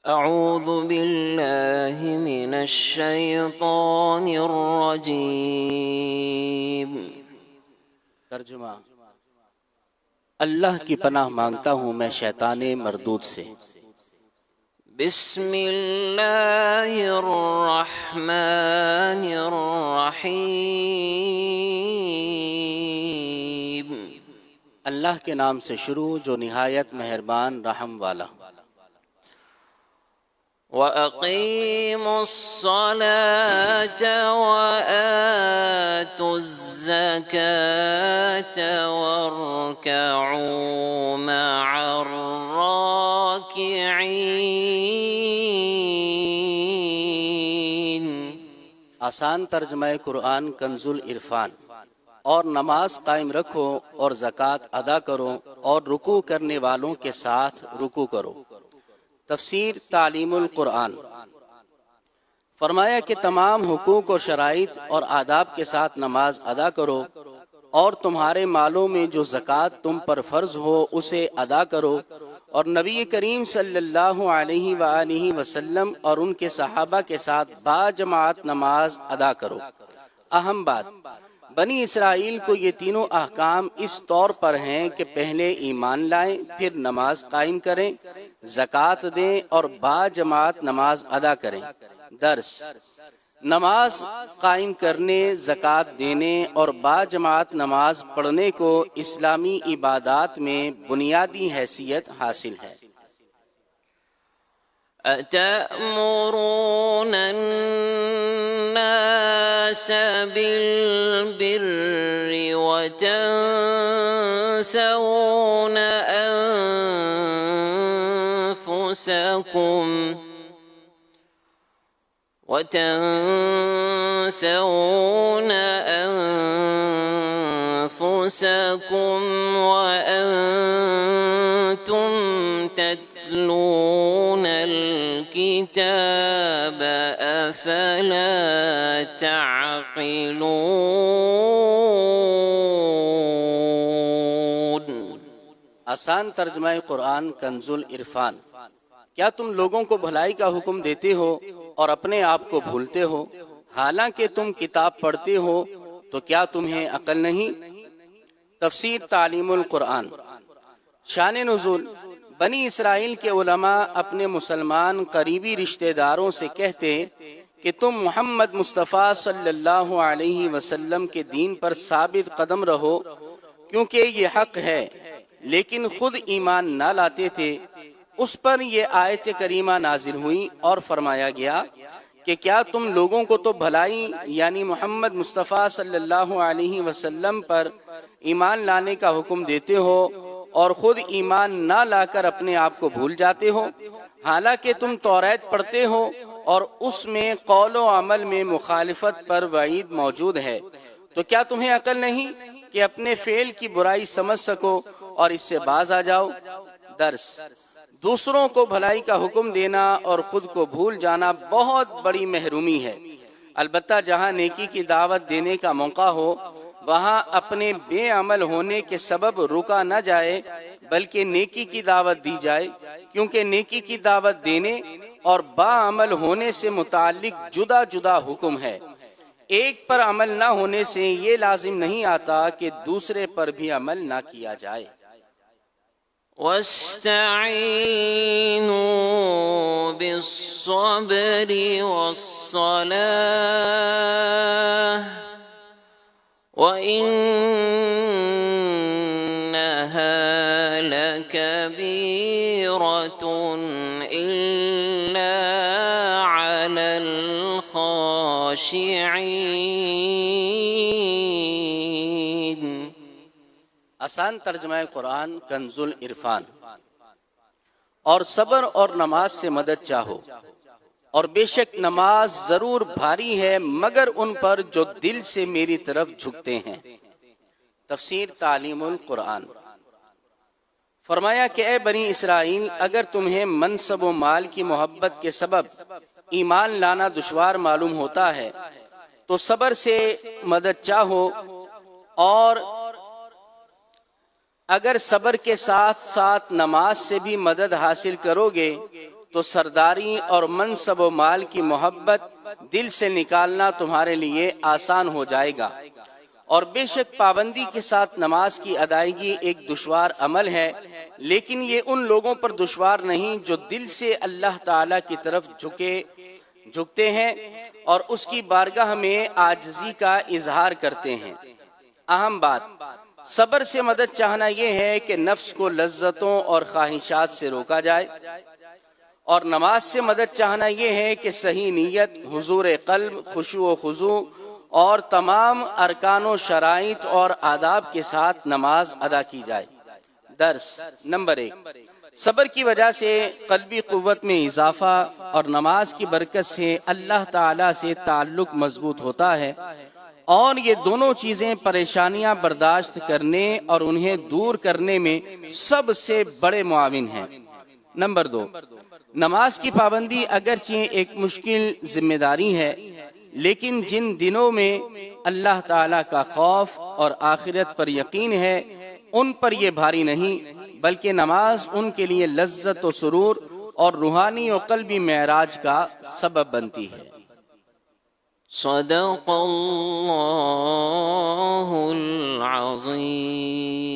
اعوذ باللہ من الشیطان الرجیم۔ ترجمہ: اللہ کی پناہ مانگتا ہوں میں شیطان مردود سے۔ بسم اللہ الرحمن الرحیم۔ اللہ کے نام سے شروع جو نہایت مہربان رحم والا۔ وَأَقِيمُوا الصَّلَاةَ وَآتُوا الزَّكَاةَ وَارْكَعُوا مَعَ الرَّاكِعِينَ۔ آسان ترجمہ قرآن کنز العرفان۔ اور نماز قائم رکھو اور زکوٰۃ ادا کرو اور رکوع کرنے والوں کے ساتھ رکوع کرو۔ تفسیر تعلیم القرآن۔ فرمایا کہ تمام حقوق اور شرائط اور آداب کے ساتھ نماز ادا کرو اور تمہارے مالوں میں جو زکوٰۃ تم پر فرض ہو اسے ادا کرو، اور نبی کریم صلی اللہ علیہ وآلہ وسلم اور ان کے صحابہ کے ساتھ باجماعت نماز ادا کرو۔ اہم بات، بنی اسرائیل کو یہ تینوں احکام اس طور پر ہیں کہ پہلے ایمان لائیں، پھر نماز قائم کریں، زکوٰۃ دیں اور باجماعت نماز ادا کریں۔ درس: نماز قائم کرنے، زکوٰۃ دینے اور باجماعت نماز پڑھنے کو اسلامی عبادات میں بنیادی حیثیت حاصل ہے۔ أَتَأْمُرُونَ النَّاسَ بِالْبِرِّ وَتَنْسَوْنَ أَنفُسَكُمْ وَأَنْتُمْ تَتْلُونَ الْكِتَابَ أَفَلَا تَعْقِلُونَ۔ آسان ترجمہ قرآن کنز العرفان۔ کیا تم لوگوں کو بھلائی کا حکم دیتے ہو اور اپنے آپ کو بھولتے ہو؟ حالانکہ تم کتاب پڑھتے ہو تو کیا تمہیں عقل نہیں؟ تفسیر تعلیم القرآن۔ شان نزول: بنی اسرائیل کے علماء اپنے مسلمان قریبی رشتہ داروں سے کہتے کہ تم محمد مصطفیٰ صلی اللہ علیہ وسلم کے دین پر ثابت قدم رہو کیونکہ یہ حق ہے، لیکن خود ایمان نہ لاتے تھے۔ اس پر یہ آیت کریمہ نازل ہوئی اور فرمایا گیا کہ کیا تم لوگوں کو تو بھلائی یعنی محمد مصطفیٰ صلی اللہ علیہ وسلم پر ایمان لانے کا حکم دیتے ہو اور خود ایمان نہ لا کر اپنے آپ کو بھول جاتے ہو، حالانکہ تم توریت پڑھتے ہو اور اس میں قول و عمل میں مخالفت پر وعید موجود ہے، تو کیا تمہیں عقل نہیں کہ اپنے فعل کی برائی سمجھ سکو اور اس سے باز آ جاؤ؟ درس: دوسروں کو بھلائی کا حکم دینا اور خود کو بھول جانا بہت بڑی محرومی ہے۔ البتہ جہاں نیکی کی دعوت دینے کا موقع ہو وہاں اپنے بے عمل ہونے کے سبب رکا نہ جائے بلکہ نیکی کی دعوت دی جائے، کیونکہ نیکی کی دعوت دینے اور با عمل ہونے سے متعلق جدا جدا حکم ہے۔ ایک پر عمل نہ ہونے سے یہ لازم نہیں آتا کہ دوسرے پر بھی عمل نہ کیا جائے۔ وَاسْتَعِينُوا بِالصَّبْرِ وَالصَّلَاةِ وَإِنَّهَا لَكَبِيرَةٌ إِلَّا عَلَى الْخَاشِعِينَ۔ آسان ترجمہ قرآن کنز العرفان۔ اور صبر اور نماز سے مدد چاہو، اور بے شک نماز ضرور بھاری ہے مگر ان پر جو دل سے میری طرف جھکتے ہیں۔ تفسیر تعلیم القرآن۔ فرمایا کہ اے بنی اسرائیل، اگر تمہیں منصب و مال کی محبت کے سبب ایمان لانا دشوار معلوم ہوتا ہے تو صبر سے مدد چاہو، اور اگر صبر کے ساتھ ساتھ نماز سے بھی مدد حاصل کرو گے تو سرداری اور منصب و مال کی محبت دل سے نکالنا تمہارے لیے آسان ہو جائے گا۔ اور بے شک پابندی کے ساتھ نماز کی ادائیگی ایک دشوار عمل ہے، لیکن یہ ان لوگوں پر دشوار نہیں جو دل سے اللہ تعالی کی طرف جھکتے ہیں اور اس کی بارگاہ میں عاجزی کا اظہار کرتے ہیں۔ اہم بات، صبر سے مدد چاہنا یہ ہے کہ نفس کو لذتوں اور خواہشات سے روکا جائے، اور نماز سے مدد چاہنا یہ ہے کہ صحیح نیت، حضور قلب، خشوع و خضوع اور تمام ارکان و شرائط اور آداب کے ساتھ نماز ادا کی جائے۔ درس نمبر 1، صبر کی وجہ سے قلبی قوت میں اضافہ اور نماز کی برکت سے اللہ تعالی سے تعلق مضبوط ہوتا ہے، اور یہ دونوں چیزیں پریشانیاں برداشت کرنے اور انہیں دور کرنے میں سب سے بڑے معاون ہیں۔ نمبر 2، نماز کی پابندی اگرچہ ایک مشکل ذمہ داری ہے، لیکن جن دنوں میں اللہ تعالیٰ کا خوف اور آخرت پر یقین ہے ان پر یہ بھاری نہیں، بلکہ نماز ان کے لیے لذت و سرور اور روحانی و قلبی معراج کا سبب بنتی ہے۔ صدق اللہ العظیم۔